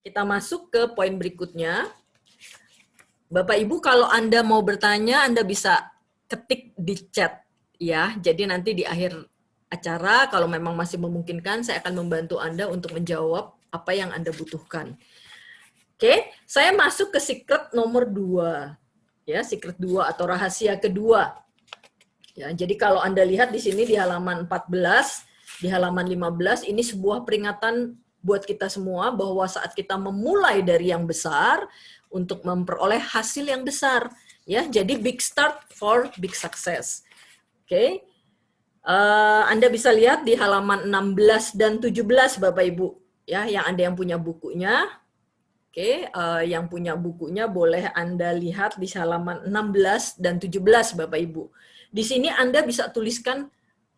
Kita masuk ke poin berikutnya. Bapak Ibu, kalau Anda mau bertanya, Anda bisa ketik di chat ya. Jadi nanti di akhir acara, kalau memang masih memungkinkan, saya akan membantu Anda untuk menjawab apa yang Anda butuhkan. Oke, saya masuk ke secret nomor 2. Ya, secret 2 atau rahasia kedua. Ya, jadi kalau Anda lihat di sini di halaman 14, di halaman 15, ini sebuah peringatan buat kita semua bahwa saat kita memulai dari yang besar untuk memperoleh hasil yang besar, ya. Jadi big start for big success. Oke. Anda bisa lihat di halaman 16 dan 17 Bapak Ibu, ya, yang Anda yang punya bukunya. Oke, yang punya bukunya boleh Anda lihat di halaman 16 dan 17 Bapak Ibu. Di sini Anda bisa tuliskan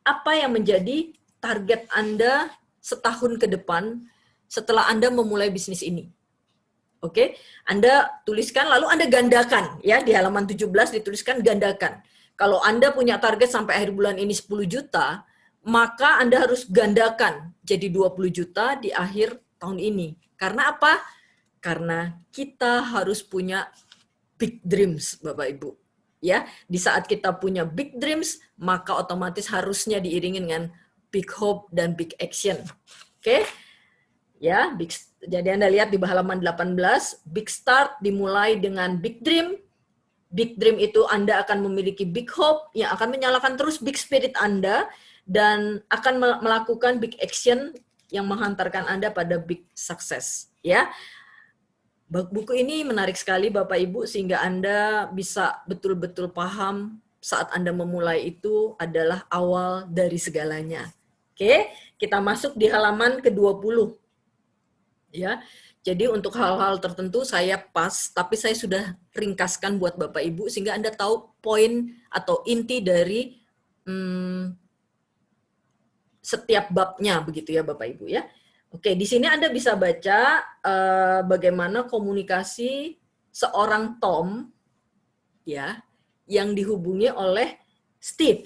apa yang menjadi target Anda setahun ke depan setelah Anda memulai bisnis ini. Oke, Anda tuliskan lalu Anda gandakan ya, di halaman 17 dituliskan gandakan. Kalau Anda punya target sampai akhir bulan ini 10 juta, maka Anda harus gandakan jadi 20 juta di akhir tahun ini. Karena apa? Karena kita harus punya big dreams, Bapak Ibu. Ya, di saat kita punya big dreams, maka otomatis harusnya diiringi dengan big hope dan big action. Oke? Ya, jadi Anda lihat di halaman 18, big start dimulai dengan big dream. Big dream itu Anda akan memiliki big hope yang akan menyalakan terus big spirit Anda dan akan melakukan big action yang menghantarkan Anda pada big success. Ya, buku ini menarik sekali Bapak Ibu sehingga Anda bisa betul-betul paham saat Anda memulai itu adalah awal dari segalanya. Oke, kita masuk di halaman ke-20. Ya, jadi untuk hal-hal tertentu saya pas, tapi saya sudah ringkaskan buat Bapak Ibu sehingga Anda tahu poin atau inti dari setiap babnya begitu ya Bapak Ibu ya. Oke, di sini Anda bisa baca bagaimana komunikasi seorang Tom ya yang dihubungi oleh Steve.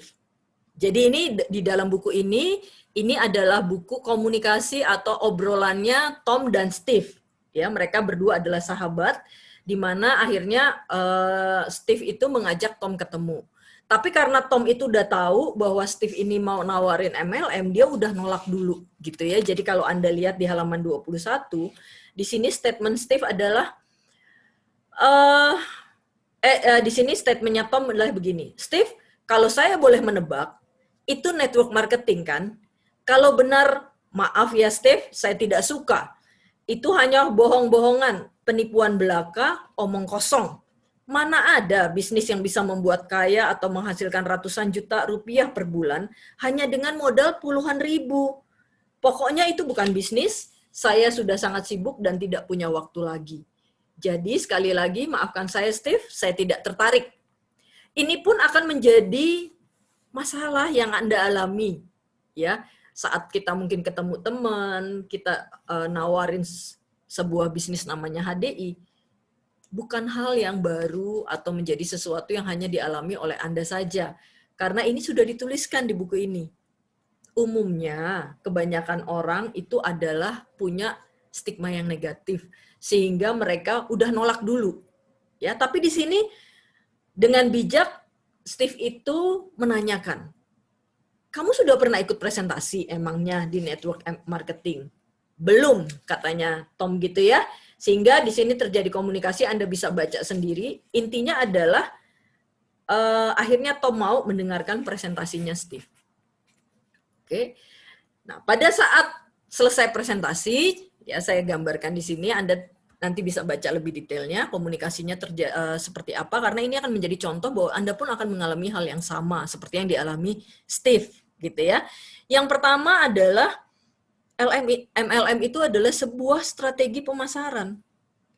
Jadi ini di dalam buku ini adalah buku komunikasi atau obrolannya Tom dan Steve. Ya, mereka berdua adalah sahabat, di mana akhirnya Steve itu mengajak Tom ketemu. Tapi karena Tom itu udah tahu bahwa Steve ini mau nawarin MLM, dia udah nolak dulu gitu ya. Jadi kalau Anda lihat di halaman 21, di sini statement Steve adalah di sini statementnya Tom adalah begini, Steve, kalau saya boleh menebak, itu network marketing kan? Kalau benar, maaf ya Steve, saya tidak suka. Itu hanya bohong-bohongan, penipuan belaka, omong kosong. Mana ada bisnis yang bisa membuat kaya atau menghasilkan ratusan juta rupiah per bulan hanya dengan modal puluhan ribu. Pokoknya itu bukan bisnis, saya sudah sangat sibuk dan tidak punya waktu lagi. Jadi sekali lagi, maafkan saya Steve, saya tidak tertarik. Ini pun akan menjadi masalah yang Anda alami. Ya, saat kita mungkin ketemu teman, kita nawarin sebuah bisnis namanya HDI, bukan hal yang baru atau menjadi sesuatu yang hanya dialami oleh Anda saja. Karena ini sudah dituliskan di buku ini. Umumnya, kebanyakan orang itu adalah punya stigma yang negatif. Sehingga mereka udah nolak dulu. Ya, tapi di sini dengan bijak, Steve itu menanyakan, kamu sudah pernah ikut presentasi emangnya di network marketing? Belum, katanya Tom gitu ya. Sehingga di sini terjadi komunikasi, Anda bisa baca sendiri. Intinya adalah akhirnya Tom mau mendengarkan presentasinya Steve. Oke. Nah, pada saat selesai presentasi, ya saya gambarkan di sini, Anda nanti bisa baca lebih detailnya komunikasinya seperti apa, karena ini akan menjadi contoh bahwa Anda pun akan mengalami hal yang sama seperti yang dialami Steve, gitu ya. Yang pertama adalah MLM itu adalah sebuah strategi pemasaran.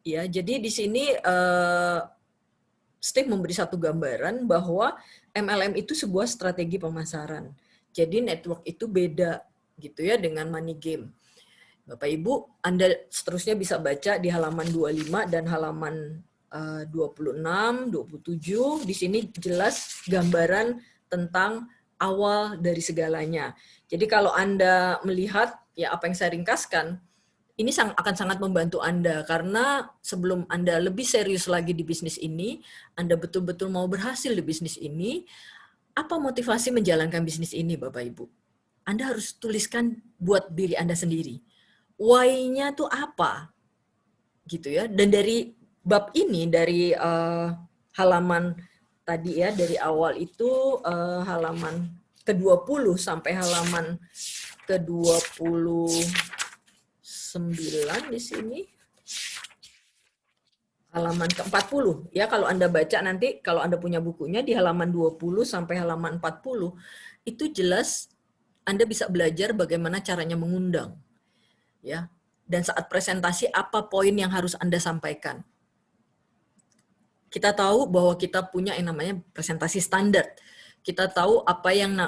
Ya, jadi di sini Steve memberi satu gambaran bahwa MLM itu sebuah strategi pemasaran. Jadi network itu beda gitu ya dengan money game. Bapak Ibu, Anda seterusnya bisa baca di halaman 25 dan halaman 26, 27. Di sini jelas gambaran tentang awal dari segalanya. Jadi kalau Anda melihat ya apa yang saya ringkaskan, ini akan sangat membantu Anda, karena sebelum Anda lebih serius lagi di bisnis ini, Anda betul-betul mau berhasil di bisnis ini, apa motivasi menjalankan bisnis ini, Bapak Ibu? Anda harus tuliskan buat diri Anda sendiri. Why-nya tuh apa? Gitu ya. Dan dari bab ini, dari halaman tadi ya, dari awal itu halaman ke-20 sampai halaman ke-29 di sini. Halaman ke-40 ya, kalau Anda baca nanti, kalau Anda punya bukunya di halaman 20 sampai halaman 40 itu jelas Anda bisa belajar bagaimana caranya mengundang ya, dan saat presentasi apa poin yang harus Anda sampaikan. Kita tahu bahwa kita punya yang namanya presentasi standar. Kita tahu apa yang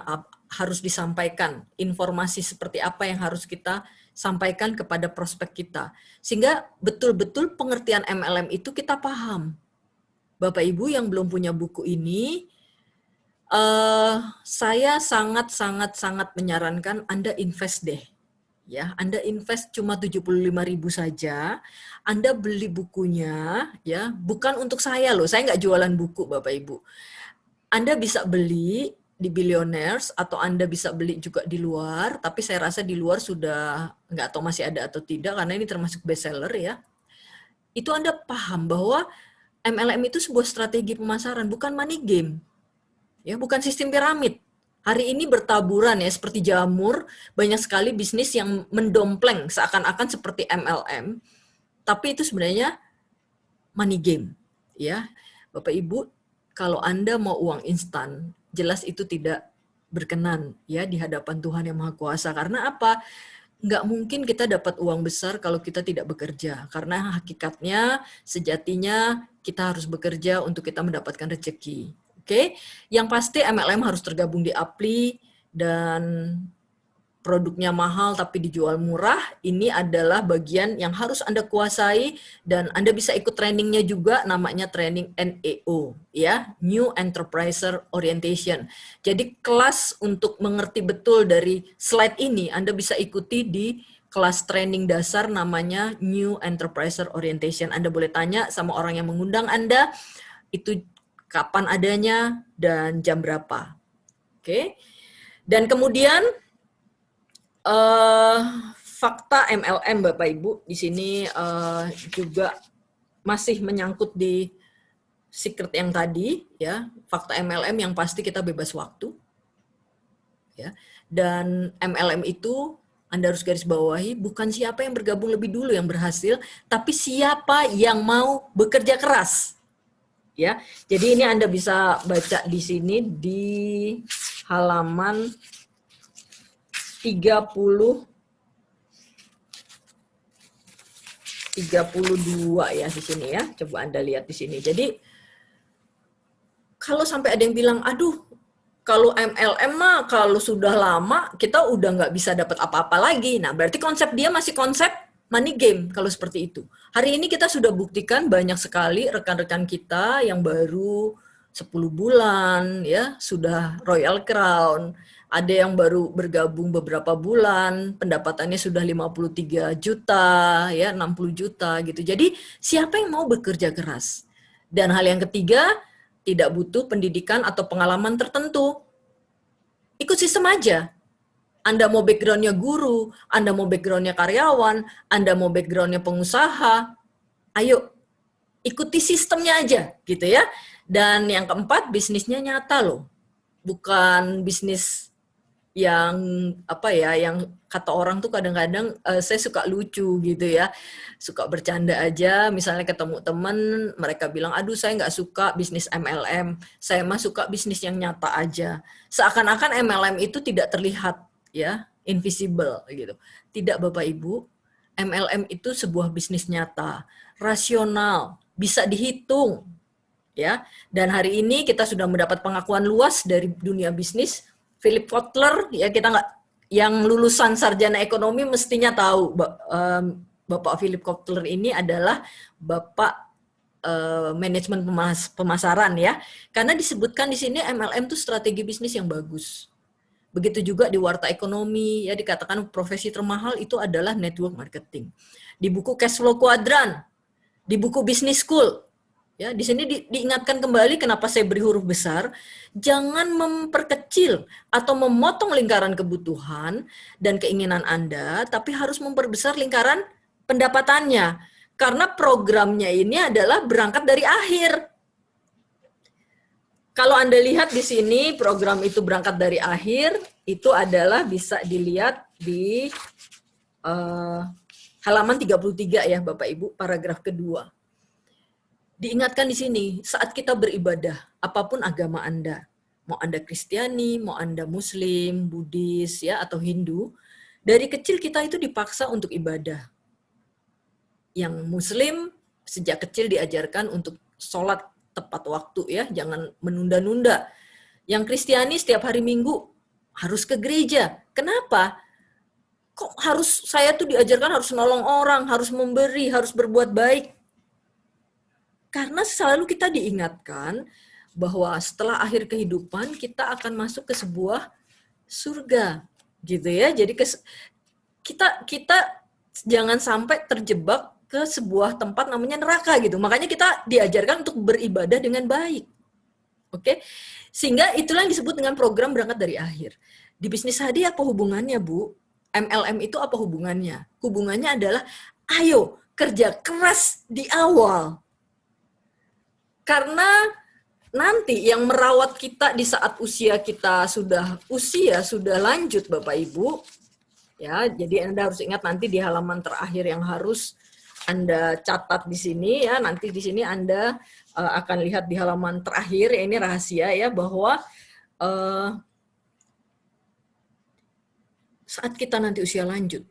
harus disampaikan, informasi seperti apa yang harus kita sampaikan kepada prospek kita. Sehingga betul-betul pengertian MLM itu kita paham. Bapak Ibu yang belum punya buku ini, saya sangat menyarankan Anda invest deh. Ya, Anda invest cuma 75.000 saja, Anda beli bukunya, ya, bukan untuk saya loh, saya nggak jualan buku Bapak Ibu. Anda bisa beli di Billionaires atau Anda bisa beli juga di luar, tapi saya rasa di luar sudah nggak tahu masih ada atau tidak karena ini termasuk bestseller ya. Itu Anda paham bahwa MLM itu sebuah strategi pemasaran, bukan money game. Ya, bukan sistem piramid. Hari ini bertaburan ya, seperti jamur, banyak sekali bisnis yang mendompleng seakan-akan seperti MLM, tapi itu sebenarnya money game. Ya, Bapak Ibu, kalau Anda mau uang instan, jelas itu tidak berkenan ya di hadapan Tuhan Yang Maha Kuasa. Karena apa? Nggak mungkin kita dapat uang besar kalau kita tidak bekerja. Karena hakikatnya, sejatinya kita harus bekerja untuk kita mendapatkan rezeki. Oke, yang pasti MLM harus tergabung di Apply dan produknya mahal tapi dijual murah, ini adalah bagian yang harus Anda kuasai dan Anda bisa ikut trainingnya juga, namanya training NEO, ya, New Enterpriser Orientation. Jadi kelas untuk mengerti betul dari slide ini, Anda bisa ikuti di kelas training dasar namanya New Enterpriser Orientation. Anda boleh tanya sama orang yang mengundang Anda, itu kapan adanya dan jam berapa. Oke. Dan kemudian fakta MLM Bapak Ibu di sini juga masih menyangkut di secret yang tadi ya, fakta MLM yang pasti kita bebas waktu ya. Dan MLM itu Anda harus garis bawahi, bukan siapa yang bergabung lebih dulu yang berhasil, tapi siapa yang mau bekerja keras. Ya. Jadi ini Anda bisa baca di sini di halaman 32 ya di sini ya. Coba Anda lihat di sini. Jadi kalau sampai ada yang bilang, aduh, kalau MLM mah kalau sudah lama kita udah nggak bisa dapat apa-apa lagi. Nah, berarti konsep dia masih konsep money game kalau seperti itu. Hari ini kita sudah buktikan banyak sekali rekan-rekan kita yang baru 10 bulan ya sudah Royal Crown. Ada yang baru bergabung beberapa bulan, pendapatannya sudah 53 juta, ya 60 juta gitu. Jadi siapa yang mau bekerja keras? Dan hal yang ketiga, tidak butuh pendidikan atau pengalaman tertentu. Ikut sistem aja. Anda mau background-nya guru, Anda mau background-nya karyawan, Anda mau background-nya pengusaha, ayo ikuti sistemnya aja gitu ya. Dan yang keempat, bisnisnya nyata loh. Bukan bisnis yang apa ya, yang kata orang tuh kadang-kadang saya suka lucu gitu ya, suka bercanda aja, misalnya ketemu teman mereka bilang, aduh saya nggak suka bisnis MLM, saya mah suka bisnis yang nyata aja, seakan-akan MLM itu tidak terlihat ya, invisible gitu. Tidak Bapak Ibu, MLM itu sebuah bisnis nyata, rasional, bisa dihitung ya. Dan hari ini kita sudah mendapat pengakuan luas dari dunia bisnis. Philip Kotler ya, kita nggak, yang lulusan sarjana ekonomi mestinya tahu Bapak Philip Kotler ini adalah Bapak manajemen pemasaran ya, karena disebutkan di sini MLM itu strategi bisnis yang bagus. Begitu juga di Warta Ekonomi, ya dikatakan profesi termahal itu adalah network marketing. Di buku Cash Flow Quadrant, di buku Business School, ya di sini diingatkan kembali kenapa saya beri huruf besar, jangan memperkecil atau memotong lingkaran kebutuhan dan keinginan Anda, tapi harus memperbesar lingkaran pendapatannya. Karena programnya ini adalah berangkat dari akhir. Kalau Anda lihat di sini program itu berangkat dari akhir, itu adalah bisa dilihat di halaman 33 ya Bapak Ibu, paragraf kedua. Diingatkan di sini, saat kita beribadah, apapun agama Anda, mau Anda Kristiani, mau Anda Muslim, Buddhis ya atau Hindu, dari kecil kita itu dipaksa untuk ibadah. Yang Muslim sejak kecil diajarkan untuk sholat tepat waktu ya, jangan menunda-nunda. Yang Kristiani setiap hari Minggu harus ke gereja. Kenapa? Kok harus saya tuh diajarkan harus nolong orang, harus memberi, harus berbuat baik? Karena selalu kita diingatkan bahwa setelah akhir kehidupan kita akan masuk ke sebuah surga, gitu ya. Jadi kita jangan sampai terjebak ke sebuah tempat namanya neraka gitu. Makanya kita diajarkan untuk beribadah dengan baik. Oke? Sehingga itulah yang disebut dengan program berangkat dari akhir. Di bisnis hadiah apa hubungannya, Bu? MLM itu apa hubungannya? Hubungannya adalah ayo kerja keras di awal. Karena nanti yang merawat kita di saat usia kita sudah lanjut Bapak Ibu, ya, jadi Anda harus ingat nanti di halaman terakhir yang harus Anda catat di sini ya, nanti di sini Anda akan lihat di halaman terakhir, ya, ini rahasia ya, bahwa saat kita nanti usia lanjut,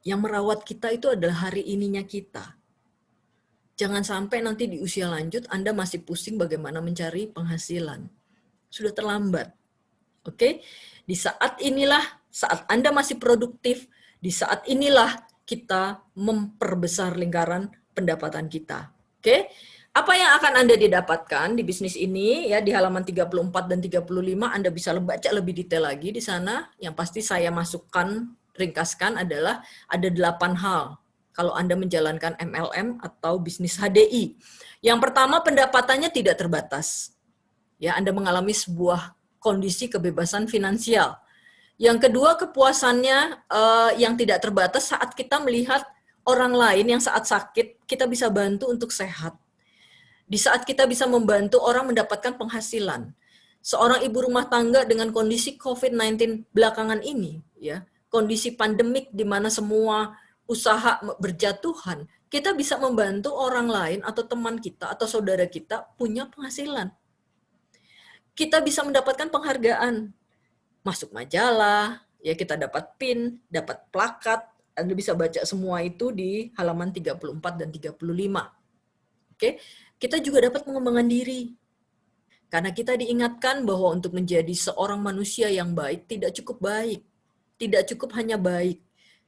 yang merawat kita itu adalah hari ininya kita. Jangan sampai nanti di usia lanjut Anda masih pusing bagaimana mencari penghasilan. Sudah terlambat. Oke? Di saat inilah, saat Anda masih produktif, di saat inilah kita memperbesar lingkaran pendapatan kita. Oke? Apa yang akan Anda didapatkan di bisnis ini ya, di halaman 34 dan 35 Anda bisa baca lebih detail lagi di sana. Yang pasti saya masukkan, ringkaskan adalah ada 8 hal kalau Anda menjalankan MLM atau bisnis HDI. Yang pertama, pendapatannya tidak terbatas. Ya, Anda mengalami sebuah kondisi kebebasan finansial. Yang kedua, kepuasannya yang tidak terbatas saat kita melihat orang lain yang saat sakit, kita bisa bantu untuk sehat. Di saat kita bisa membantu orang mendapatkan penghasilan. Seorang ibu rumah tangga dengan kondisi COVID-19 belakangan ini, ya, kondisi pandemik di mana semua usaha berjatuhan, kita bisa membantu orang lain atau teman kita atau saudara kita punya penghasilan. Kita bisa mendapatkan penghargaan, masuk majalah, ya kita dapat pin, dapat plakat, Anda bisa baca semua itu di halaman 34 dan 35. Oke, kita juga dapat pengembangan diri. Karena kita diingatkan bahwa untuk menjadi seorang manusia yang baik tidak cukup baik. Tidak cukup hanya baik,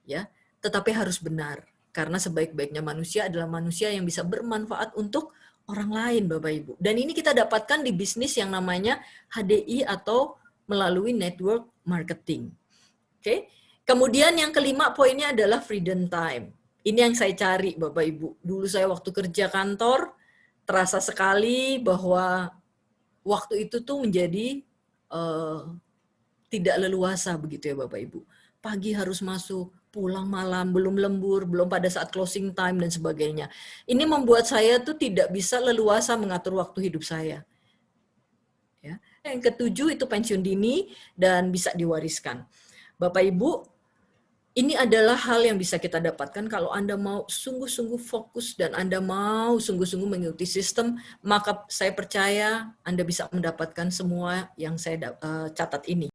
ya, tetapi harus benar. Karena sebaik-baiknya manusia adalah manusia yang bisa bermanfaat untuk orang lain, Bapak Ibu. Dan ini kita dapatkan di bisnis yang namanya HDI atau melalui network marketing. Oke. Kemudian yang kelima poinnya adalah freedom time. Ini yang saya cari Bapak Ibu. Dulu saya waktu kerja kantor terasa sekali bahwa waktu itu tuh menjadi tidak leluasa begitu ya Bapak Ibu. Pagi harus masuk, pulang malam, belum lembur, belum pada saat closing time dan sebagainya. Ini membuat saya tuh tidak bisa leluasa mengatur waktu hidup saya. Ya. Yang ketujuh itu pensiun dini dan bisa diwariskan. Bapak Ibu, ini adalah hal yang bisa kita dapatkan kalau Anda mau sungguh-sungguh fokus dan Anda mau sungguh-sungguh mengikuti sistem, maka saya percaya Anda bisa mendapatkan semua yang saya catat ini.